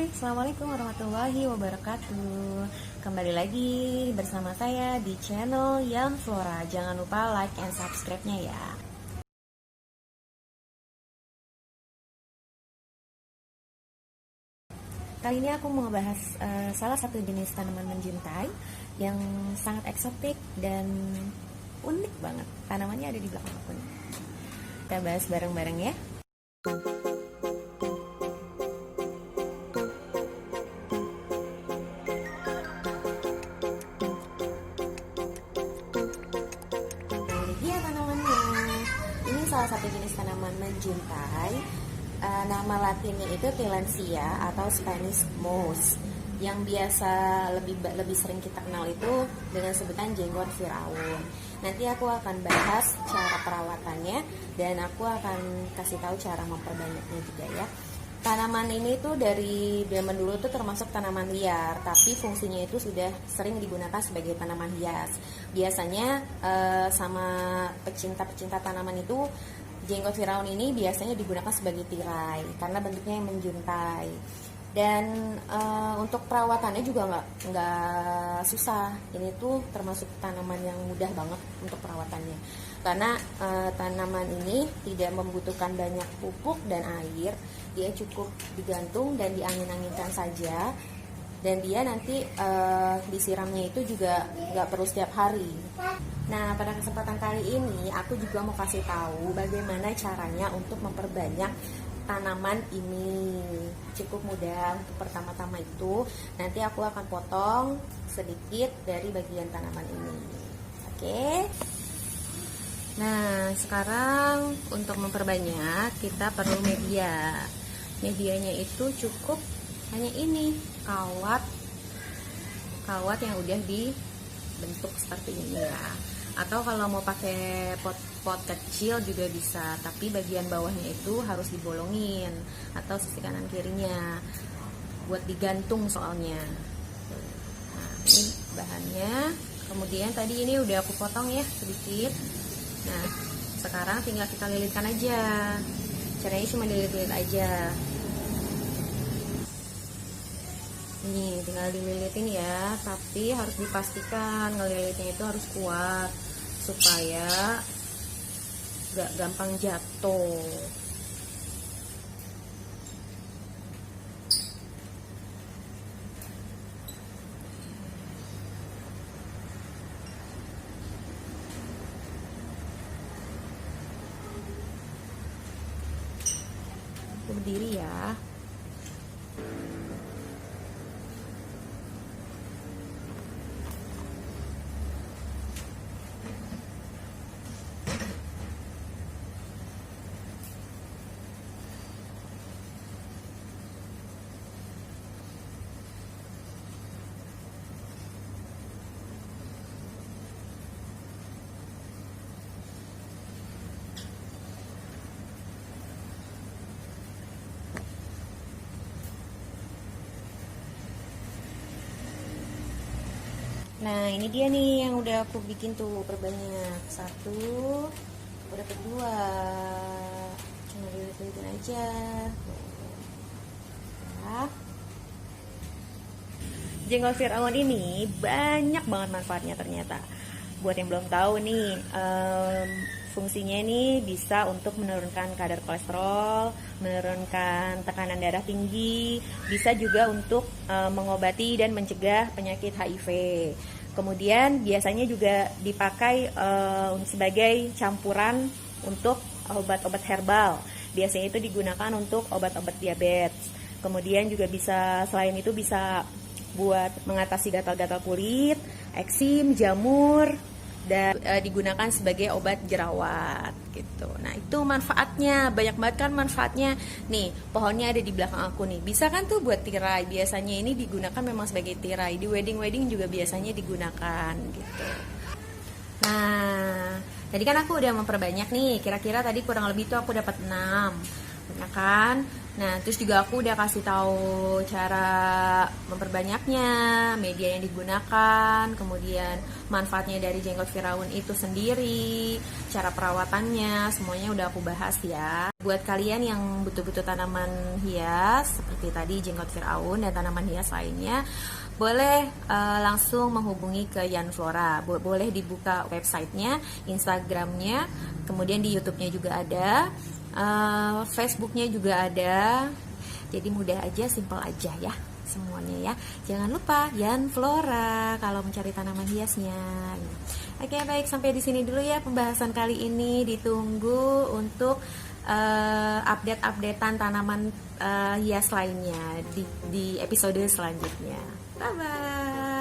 Hai, Assalamualaikum warahmatullahi wabarakatuh. Kembali lagi bersama saya di channel Yan Flora. Jangan lupa like and subscribe-nya ya. Kali ini aku mau bahas salah satu jenis tanaman menjuntai yang sangat eksotik dan unik banget. Tanamannya ada di belakang aku nih. Kita bahas bareng-bareng ya. Iya, tanamannya. Ini salah satu jenis tanaman menjuntai. Nama latinnya itu Tillandsia atau Spanish moss. Yang biasa lebih sering kita kenal itu dengan sebutan jenggot Firaun. Nanti aku akan bahas cara perawatannya dan aku akan kasih tahu cara memperbanyaknya juga ya. Tanaman ini tuh dari zaman dulu tuh termasuk tanaman liar, tapi fungsinya itu sudah sering digunakan sebagai tanaman hias. Biasanya sama pecinta-pecinta tanaman itu jenggot Firaun ini biasanya digunakan sebagai tirai karena bentuknya yang menjuntai. Dan untuk perawatannya juga nggak susah. Ini tuh termasuk tanaman yang mudah banget untuk perawatannya. Karena tanaman ini tidak membutuhkan banyak pupuk dan air. Dia cukup digantung dan diangin-anginkan saja. Dan dia nanti disiramnya itu juga nggak perlu setiap hari. Nah, pada kesempatan kali ini aku juga mau kasih tahu bagaimana caranya untuk memperbanyak tanaman ini. Cukup mudah. Untuk pertama-tama itu nanti aku akan potong sedikit dari bagian tanaman ini. Oke. Nah, sekarang untuk memperbanyak kita perlu media. Medianya itu cukup hanya ini, kawat yang udah dibentuk seperti ini ya. Atau kalau mau pakai pot kecil juga bisa, tapi bagian bawahnya itu harus dibolongin atau sisi kanan kirinya buat digantung soalnya. Nah, ini bahannya. Kemudian tadi ini udah aku potong ya sedikit. Nah, sekarang tinggal kita lilitkan aja. Caranya cuma dililit-lilit aja. Ini tinggal dililitin ya, tapi harus dipastikan ngelilitnya itu harus kuat supaya gak gampang jatuh. Berdiri ya. Nah, ini dia nih yang udah aku bikin tuh perbanyak. Satu, udah kedua, cuma dililit-lilitin aja. Nah, jenggot Firaun ini banyak banget manfaatnya ternyata. Buat yang belum tahu nih, fungsinya ini bisa untuk menurunkan kadar kolesterol, menurunkan tekanan darah tinggi, bisa juga untuk mengobati dan mencegah penyakit HIV. Kemudian biasanya juga dipakai sebagai campuran untuk obat-obat herbal. Biasanya itu digunakan untuk obat-obat diabetes. Kemudian juga bisa, selain itu bisa buat mengatasi gatal-gatal kulit, eksim, jamur, dan digunakan sebagai obat jerawat gitu. Nah, itu manfaatnya, banyak banget kan manfaatnya. Nih, pohonnya ada di belakang aku nih. Bisa kan tuh buat tirai. Biasanya ini digunakan memang sebagai tirai. Di wedding juga biasanya digunakan gitu. Nah, tadi kan aku udah memperbanyak nih. Kira-kira tadi kurang lebih tuh aku dapat 6. ya kan? Nah, terus juga aku udah kasih tahu cara memperbanyaknya, media yang digunakan, kemudian manfaatnya dari jenggot Firaun itu sendiri, cara perawatannya, semuanya udah aku bahas ya. Buat kalian yang butuh-butuh tanaman hias seperti tadi jenggot Firaun dan tanaman hias lainnya, boleh langsung menghubungi ke Yanflora. Boleh dibuka websitenya, Instagramnya, kemudian di YouTube-nya juga ada. Facebooknya juga ada, jadi mudah aja, simple aja ya semuanya ya. Jangan lupa Yanflora kalau mencari tanaman hiasnya. Oke, baik, sampai di sini dulu ya pembahasan kali ini. Ditunggu untuk update-updatean tanaman hias lainnya di episode selanjutnya. Bye bye.